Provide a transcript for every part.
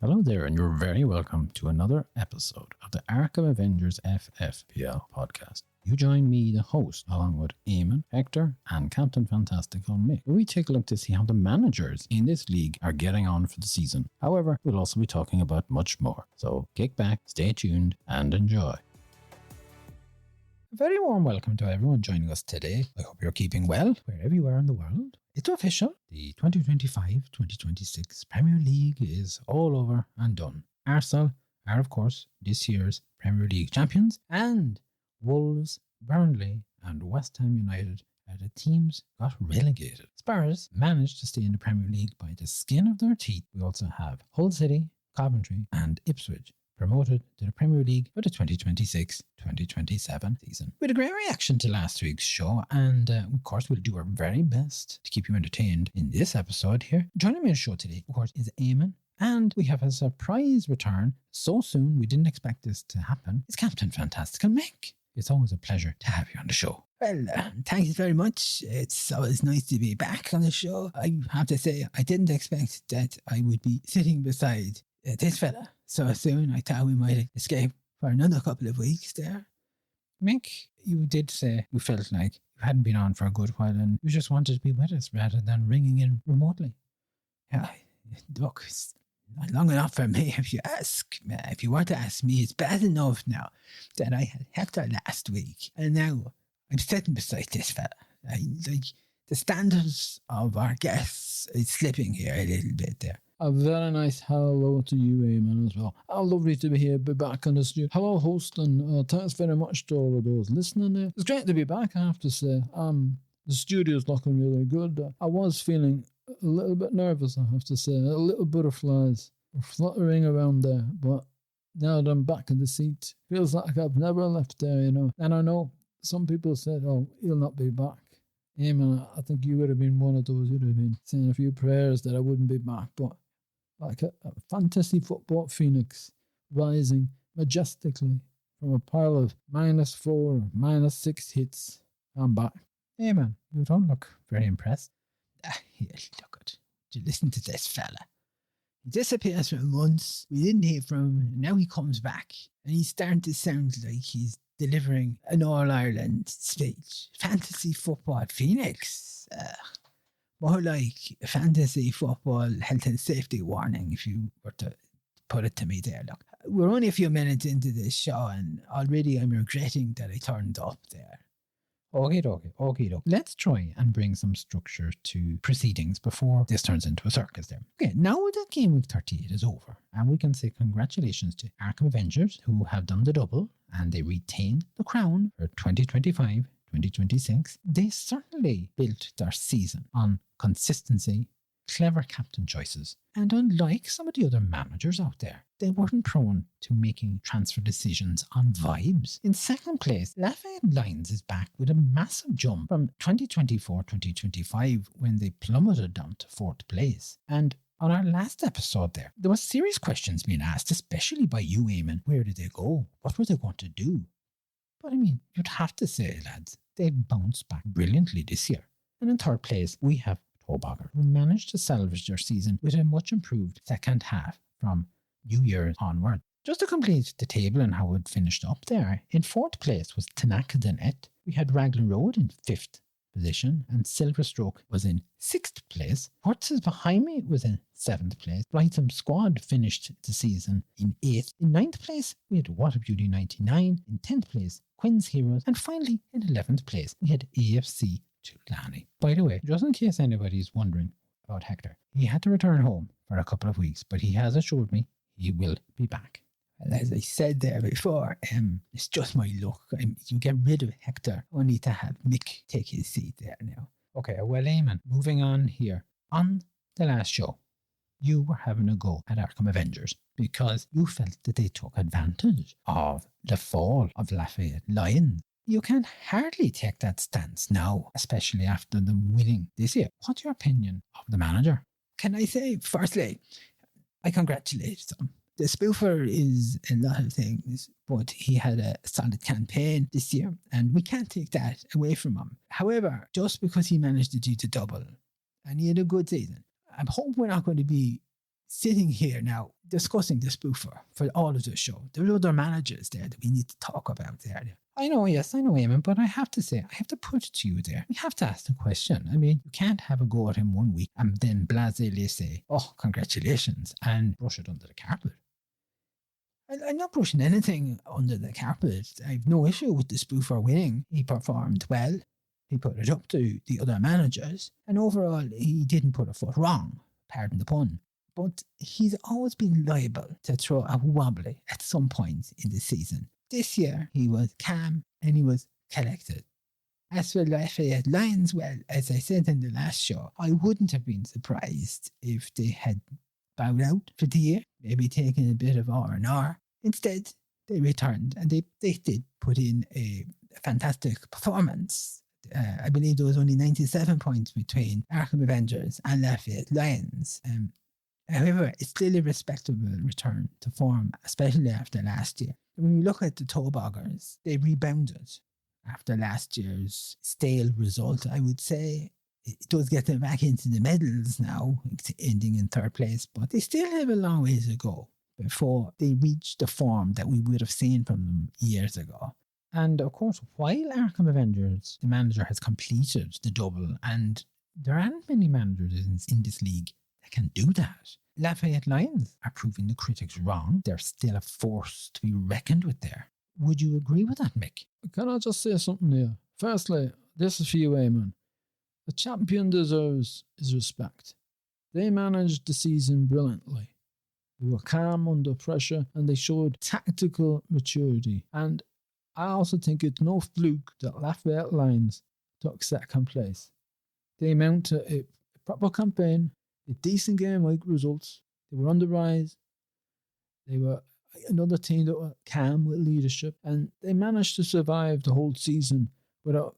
Hello there, and you're very welcome to another episode of the Arkham Avengers FFPL podcast. You join me, the host, along with Eamon, Hector, and Captain Fantastical Mick, where we take a look to see how the managers in this league are getting on for the season. However, we'll also be talking about much more. So kick back, stay tuned, and enjoy. A very warm welcome to everyone joining us today. I hope you're keeping well, wherever you are in the world. It's official. The 2025-2026 Premier League is all over and done. Arsenal are, of course, this year's Premier League champions, and Wolves, Burnley, and West Ham United are the teams got relegated. Spurs managed to stay in the Premier League by the skin of their teeth. We also have Hull City, Coventry, and Ipswich promoted to the Premier League for the 2026-2027 season. We had a great reaction to last week's show, and of course we'll do our very best to keep you entertained in this episode here. Joining me on the show today, of course, is Eamon, and we have a surprise return so soon we didn't expect this to happen. It's Captain Fantastical Mick. It's always a pleasure to have you on the show. Well, thanks very much. It's always nice to be back on the show. I have to say, I didn't expect that I would be sitting beside this fella so soon. I thought we might escape for another couple of weeks there. Mick, you did say you felt like you hadn't been on for a good while and you just wanted to be with us rather than ringing in remotely. Yeah, look, it's not long enough for me if you ask. If you want to ask me, it's bad enough now that I had Hector last week and now I'm sitting beside this fella. Like, the standards of our guests is slipping here a little bit there. A very nice hello to you, Eamon, as well. Lovely to be here, be back on the studio. Hello, host, and thanks very much to all of those listening there. It's great to be back, I have to say. The studio's looking really good. I was feeling a little bit nervous, I have to say. A little butterflies were fluttering around there, but now that I'm back in the seat, feels like I've never left there, you know. And I know some people said, oh, he'll not be back. Eamon, I think you would have been one of those. You'd have been saying a few prayers that I wouldn't be back, but like a fantasy football phoenix rising majestically from a pile of -4, -6 hits. I'm back. Hey man, you don't look very impressed. Here, look at you. Listen to this fella. He disappears for months. We didn't hear from him. And now he comes back and he's starting to sound like he's delivering an All-Ireland speech. Fantasy football phoenix. More like a fantasy football health and safety warning, if you were to put it to me there. Look, we're only a few minutes into this show and already I'm regretting that I turned up there. Okay. Let's try and bring some structure to proceedings before this turns into a circus there. Okay, now that Game Week 38 is over, and we can say congratulations to Arkham Avengers, who have done the double, and they retain the crown for 2025-2026. They certainly built their season on consistency, clever captain choices, and unlike some of the other managers out there, they weren't prone to making transfer decisions on vibes. In second place, Lafayette Lions is back with a massive jump from 2024-2025 when they plummeted down to 4th place. And on our last episode there were serious questions being asked, especially by you, Eamon. Where did they go? What were they going to do? But I mean, you'd have to say, lads, they bounced back brilliantly this year. And in 3rd place, we have Tobogger, who managed to salvage their season with a much improved second half from New Year's onward. Just to complete the table and how it finished up there, in 4th place was Tanaka Danette. We had Raglan Road in 5th position, and Silverstroke was in 6th place. Horses behind me was in 7th place. Blightham Squad finished the season in 8th. In 9th place, we had Water Beauty 99. In 10th place, Quinn's Heroes. And finally, in 11th place, we had AFC Tulane. By the way, just in case anybody's wondering about Hector, he had to return home for a couple of weeks, but he has assured me he will be back. And as I said there before, it's just my luck. You get rid of Hector, only to have Mick take his seat there now. Okay, well, Eamon, moving on here. On the last show, you were having a go at Arkham Avengers because you felt that they took advantage of the fall of Lafayette Lions. You can hardly take that stance now, especially after them winning this year. What's your opinion of the manager? Can I say, firstly, I congratulate them. The spoofer is a lot of things, but he had a solid campaign this year, and we can't take that away from him. However, just because he managed to do the double, and he had a good season, I hope we're not going to be sitting here now discussing the spoofer for all of the show. There are other managers there that we need to talk about there. I know, Eamon, but I have to say, I have to put it to you there. We have to ask the question. I mean, you can't have a go at him one week and then blasely say, oh, congratulations, and brush it under the carpet. I'm not brushing anything under the carpet. I've no issue with the spoofer winning. He performed well. He put it up to the other managers. And overall, he didn't put a foot wrong. Pardon the pun. But he's always been liable to throw a wobbly at some point in the season. This year, he was calm and he was collected. As for Lafayette Lions, well, as I said in the last show, I wouldn't have been surprised if they had bowed out for the year, maybe taking a bit of R&R. Instead, they returned and they did put in a fantastic performance. I believe there was only 97 points between Arkham Avengers and Lafayette Lions. However, it's still a respectable return to form, especially after last year. When we look at the Toboggers, they rebounded after last year's stale result, I would say. It does get them back into the medals now, ending in third place, but they still have a long way to go before they reach the form that we would have seen from them years ago. And of course, while Arkham Avengers, the manager has completed the double, and there aren't many managers in this league that can do that. Lafayette Lions are proving the critics wrong. They're still a force to be reckoned with there. Would you agree with that, Mick? Can I just say something here? Firstly, this is for you, Eamon. The champion deserves his respect. They managed the season brilliantly. They were calm under pressure and they showed tactical maturity. And I also think it's no fluke that Lafayette Lions took second place. They mounted a proper campaign, a decent game-like results. They were on the rise. They were another team that were calm with leadership, and they managed to survive the whole season without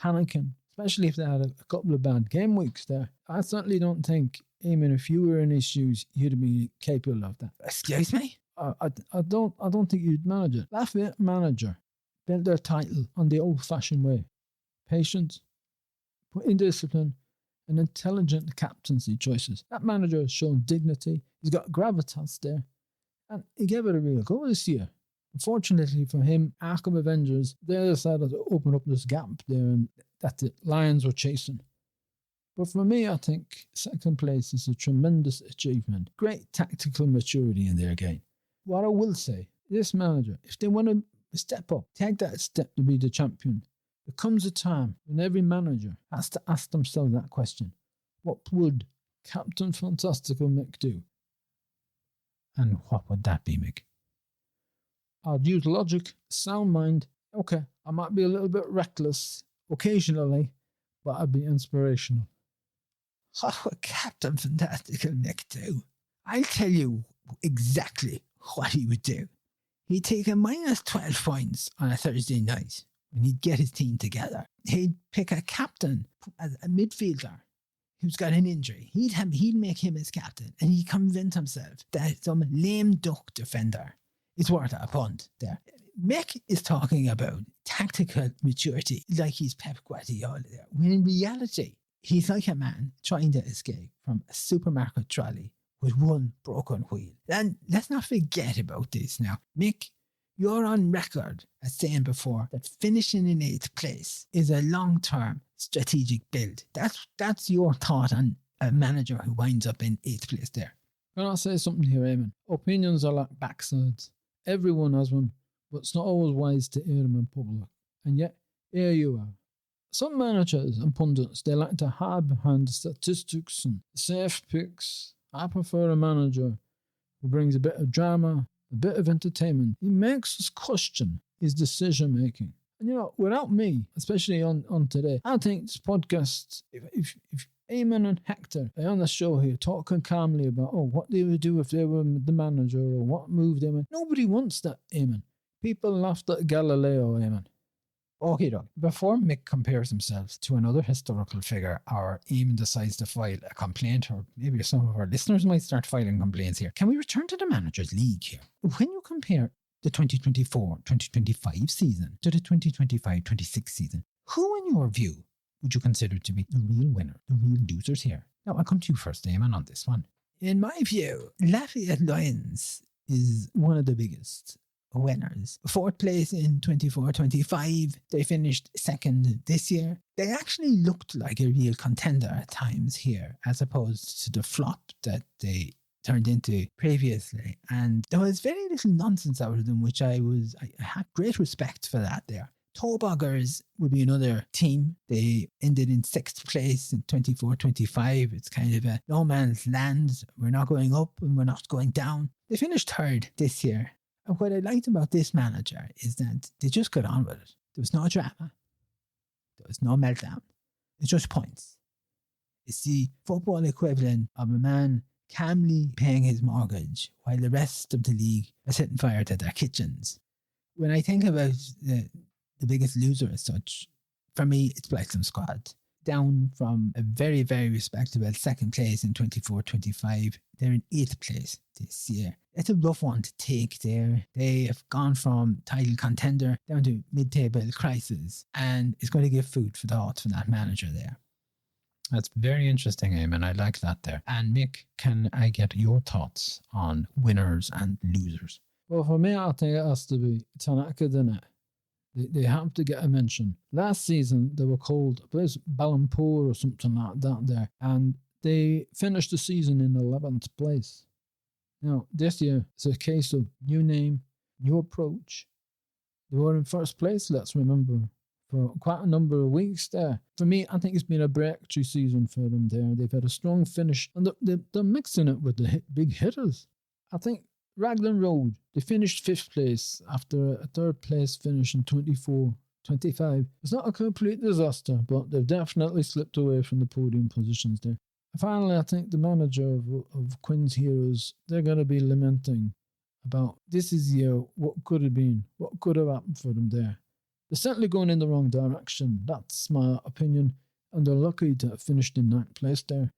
panicking, especially if they had a couple of bad game weeks there. I certainly don't think, Eamon, if you were in his shoes, you'd be capable of that. Excuse me? I don't think you'd manage it. Lafayette manager built their title on the old-fashioned way. Patience, put in discipline, and intelligent captaincy choices. That manager has shown dignity. He's got gravitas there. And he gave it a real go this year. Unfortunately for him, Arkham Avengers, they decided to open up this gap there and that the Lions were chasing. But for me, I think second place is a tremendous achievement. Great tactical maturity in their game. What I will say, this manager, if they want to step up, take that step to be the champion, there comes a time when every manager has to ask themselves that question. What would Captain Fantastical Mick do? And what would that be, Mick? I'd use logic, sound mind. Okay, I might be a little bit reckless occasionally, but I'd be inspirational. What would Captain Fantastical Mick do? I'll tell you exactly what he would do. He'd take a minus 12 points on a Thursday night when he'd get his team together. He'd pick a captain as a midfielder who's got an injury. He'd make him his captain, and he'd convince himself that some lame duck defender is worth a punt there. Mick is talking about tactical maturity like he's Pep Guardiola there, when in reality, he's like a man trying to escape from a supermarket trolley with one broken wheel. And let's not forget about this now. Mick, you're on record as saying before that finishing in 8th place is a long-term strategic build. That's your thought on a manager who winds up in 8th place there. Can I say something here, Eamon? Opinions are like backsides. Everyone has one, but it's not always wise to air them in public. And yet, here you are. Some managers and pundits, they like to hide behind the statistics and safe picks. I prefer a manager who brings a bit of drama, a bit of entertainment. He makes us question his decision-making. And you know, without me, especially on today, I think this podcast, if Eamon and Hector are on the show here talking calmly about, what they would do if they were the manager or what move they would. Nobody wants that, Eamon. People laughed at Galileo, Eamon. Okay, Doug. Before Mick compares himself to another historical figure, or Eamon decides to file a complaint, or maybe some of our listeners might start filing complaints here, can we return to the Managers League here? When you compare the 2024-2025 season to the 2025-26 season, who, in your view, would you consider to be the real winner, the real losers here? Now, I'll come to you first, Eamon, on this one. In my view, Lafayette Lions is one of the biggest winners. 4th place in 24-25. They finished 2nd this year. They actually looked like a real contender at times here, as opposed to the flop that they turned into previously. And there was very little nonsense out of them, which I had great respect for that there. Toboggers would be another team. They ended in 6th place in 24-25. It's kind of a no man's land. We're not going up and we're not going down. They finished 3rd this year. And what I liked about this manager is that they just got on with it. There was no drama. There was no meltdown. It's just points. It's the football equivalent of a man calmly paying his mortgage while the rest of the league are setting fire to their kitchens. When I think about the biggest loser as such, for me, it's Blackstone Squad. Down from a very, very respectable 2nd place in 24-25. They're in 8th place this year. It's a rough one to take there. They have gone from title contender down to mid-table crisis, and it's going to give food for thought for that manager there. That's very interesting, Eamon. I like that there. And Mick, can I get your thoughts on winners and losers? Well, for me, I think it has to be Tanaka, doesn't it? They have to get a mention. Last season, they were called, I believe, Balampour or something like that there, and they finished the season in 11th place. Now, this year, it's a case of new name, new approach. They were in 1st place, let's remember, for quite a number of weeks there. For me, I think it's been a breakthrough season for them there. They've had a strong finish, and they're mixing it with the big hitters. I think Raglan Road, they finished 5th place after a 3rd place finish in 24-25. It's not a complete disaster, but they've definitely slipped away from the podium positions there. Finally, I think the manager of Quinn's Heroes, they're going to be lamenting about this is the year, what could have been, what could have happened for them there. They're certainly going in the wrong direction, that's my opinion, and they're lucky to have finished in 9th place there.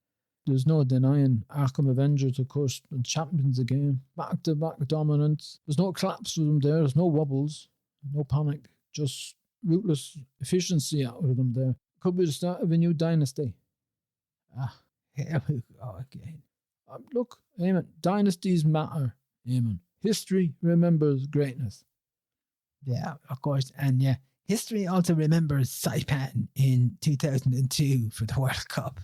There's no denying Arkham Avengers, of course, and champions again. Back-to-back dominance. There's no collapse for them there. There's no wobbles. No panic. Just ruthless efficiency out of them there. Could be the start of a new dynasty. Here we go again. Look, Eamon, dynasties matter, Eamon. History remembers greatness. Yeah, of course. And yeah, history also remembers Saipan in 2002 for the World Cup.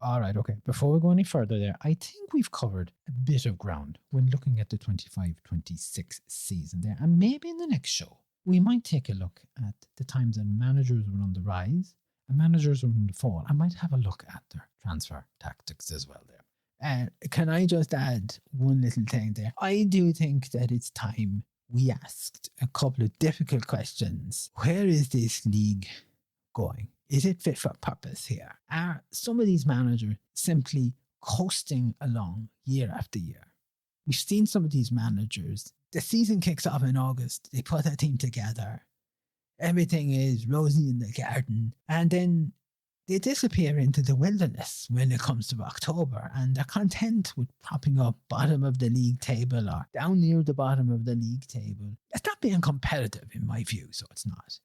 All right, okay. Before we go any further there, I think we've covered a bit of ground when looking at the 25-26 season there. And maybe in the next show, we might take a look at the times that managers were on the rise and managers were on the fall. I might have a look at their transfer tactics as well there. Can I just add one little thing there? I do think that it's time we asked a couple of difficult questions. Where is this league going? Is it fit for purpose here? Are some of these managers simply coasting along year after year? We've seen some of these managers. The season kicks off in August. They put a team together. Everything is rosy in the garden. And then they disappear into the wilderness when it comes to October. And they're content with popping up bottom of the league table or down near the bottom of the league table. It's not being competitive in my view, so it's not.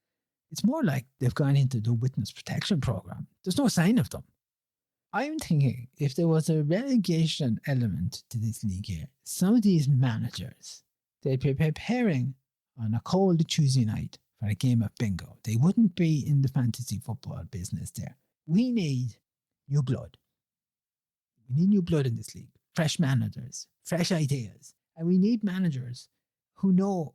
It's more like they've gone into the witness protection program. There's no sign of them. I'm thinking if there was a relegation element to this league here, some of these managers, they'd be preparing on a cold Tuesday night for a game of bingo. They wouldn't be in the fantasy football business there. We need new blood. We need new blood in this league. Fresh managers, fresh ideas. And we need managers who know,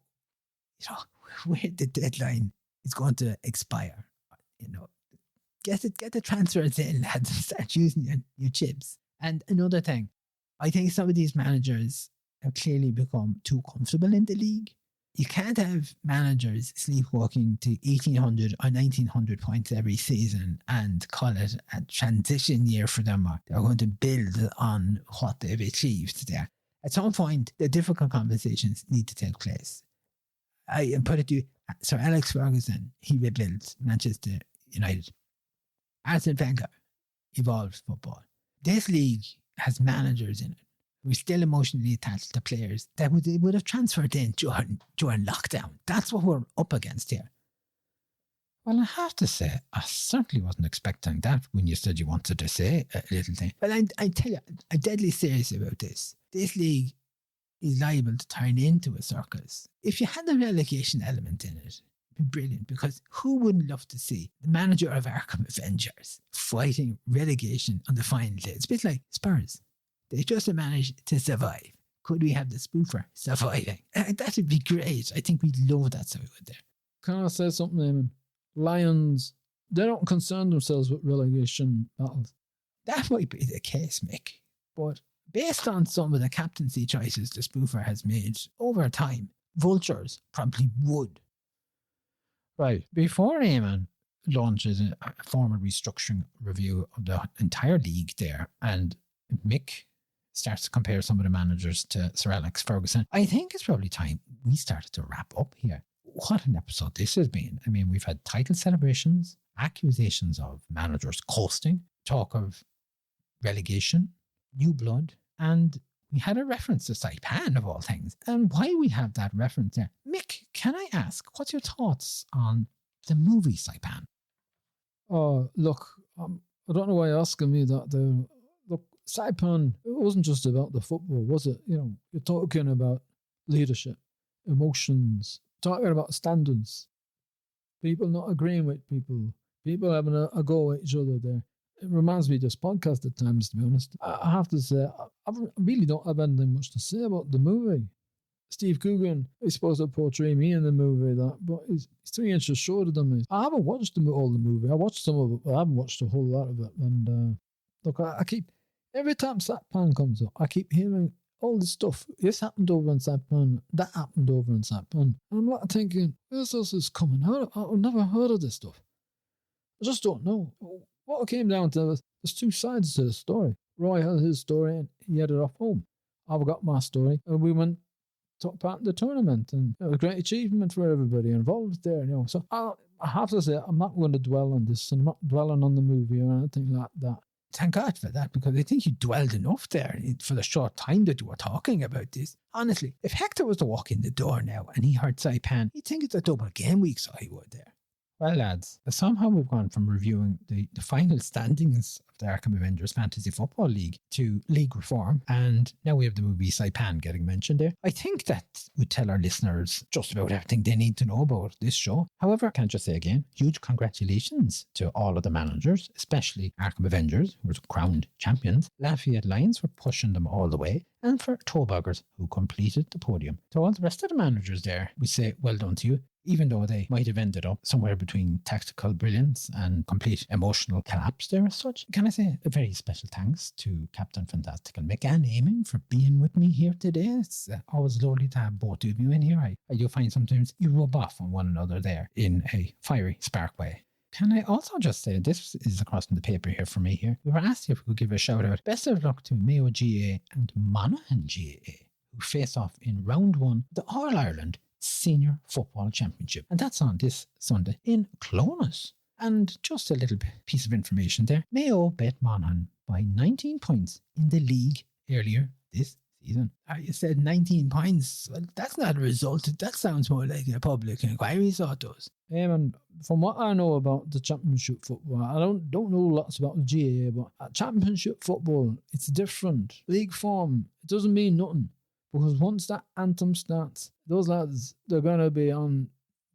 where the deadline is going to expire. Get the transfers in, lads, and start using your chips. And another thing, I think some of these managers have clearly become too comfortable in the league. You can't have managers sleepwalking to 1,800 or 1,900 points every season and call it a transition year for them, or they're going to build on what they've achieved there. At some point, the difficult conversations need to take place. I put it to you, Sir Alex Ferguson, he rebuilt Manchester United. Arsene Wenger evolved football. This league has managers in it who are still emotionally attached to players that would have transferred in during lockdown. That's what we're up against here. Well, I have to say, I certainly wasn't expecting that when you said you wanted to say a little thing. But I tell you, I'm deadly serious about this. This league is liable to turn into a circus. If you had a relegation element in it, it'd be brilliant, because who wouldn't love to see the manager of Arkham Avengers fighting relegation on the final day? It's a bit like Spurs. They just managed to survive. Could we have the spoofer surviving? That would be great. I think we'd love that so we would there. Can I say something, Eamon? Lions, they don't concern themselves with relegation battles. That might be the case, Mick. But based on some of the captaincy choices the spoofer has made over time, vultures probably would. Right. Before Eamon launches a formal restructuring review of the entire league there, and Mick starts to compare some of the managers to Sir Alex Ferguson, I think it's probably time we started to wrap up here. What an episode this has been. I mean, we've had title celebrations, accusations of managers coasting, talk of relegation, new blood, and we had a reference to Saipan of all things. And why we have that reference there, Mick, can I ask, what's your thoughts on the movie Saipan? Oh, look, I don't know why you're asking me that there. Look, Saipan, it wasn't just about the football, was it? You know, you're talking about leadership, emotions, talking about standards, people not agreeing with people having a go at each other there. It reminds me of this podcast at times, to be honest. I have to say, I really don't have anything much to say about the movie. Steve Coogan is supposed to portray me in the movie, but he's 3 inches shorter than me. I haven't watched all the movie. I watched some of it, but I haven't watched a whole lot of it. And look, I keep, every time Saipan comes up, I keep hearing all this stuff. This happened over in Saipan, that happened over in Saipan. And I'm like thinking, where's this coming out? I've never heard of this stuff. I just don't know. What it came down to was there's 2 sides to the story. Roy had his story and he headed off home. I've got my story, and we went took part in the tournament, and it was a great achievement for everybody involved there. You know, so I have to say, I'm not going to dwell on this. I'm not dwelling on the movie or anything like that. Thank God for that, because I think you dwelled enough there for the short time that you were talking about this. Honestly, if Hector was to walk in the door now and he heard Saipan, he'd think it's a double game week, so he would there. Well, lads, somehow we've gone from reviewing the final standings of the Arkham Avengers Fantasy Football League to league reform, and now we have the movie Saipan getting mentioned there. I think that would tell our listeners just about everything they need to know about this show. However, can I just say again, huge congratulations to all of the managers, especially Arkham Avengers, who were crowned champions. Lafayette Lions for pushing them all the way, and for Toebuggers, who completed the podium. To all the rest of the managers there, we say well done to you, even though they might have ended up somewhere between tactical brilliance and complete emotional collapse there as such. Can I say a very special thanks to Captain Fantastical Mick and Eamon for being with me here today. It's always lovely to have both of you in here. I do find sometimes you rub off on one another there in a fiery spark way. Can I also just say, this is across the paper here for me here. We were asked if we could give a shout out. Best of luck to Mayo GAA and Monaghan GAA, who face off in round 1 of the All-Ireland Senior Football Championship. And that's on this Sunday in Clonus. And just a little piece of information there. Mayo bet Monaghan by 19 points in the league earlier this season. You said 19 points. Well, that's not a result. That sounds more like a public inquiry sort of. And from what I know about the championship football, I don't know lots about the GAA, but championship football, it's different. League form, it doesn't mean nothing. Because once that anthem starts, those lads, they're going to be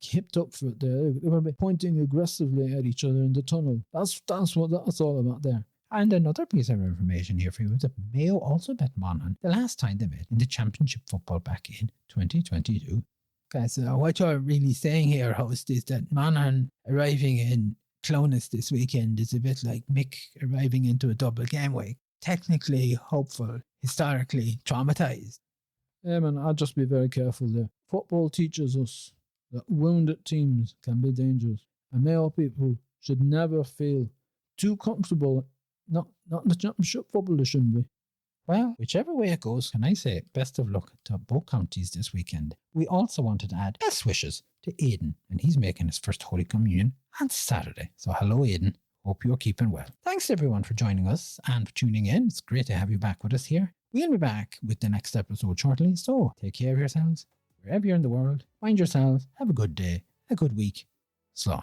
hipped up for it there. They're going to be pointing aggressively at each other in the tunnel. That's what that's all about there. And another piece of information here for you is that Mayo also bet Monaghan the last time they met in the championship football back in 2022. Okay, so what you're really saying here, host, is that Monaghan arriving in Clonus this weekend is a bit like Mick arriving into a double game week. Technically hopeful, historically traumatised. I'd just be very careful there. Football teaches us that wounded teams can be dangerous. And Mayo people should never feel too comfortable. Not in the championship football, they shouldn't be. Well, whichever way it goes, can I say best of luck to both counties this weekend. We also wanted to add best wishes to Aidan, and he's making his first Holy Communion on Saturday. So hello, Aidan. Hope you're keeping well. Thanks everyone for joining us and for tuning in. It's great to have you back with us here. We'll be back with the next episode shortly, so take care of yourselves, wherever you're in the world. Mind yourselves, have a good day, a good week. Slán.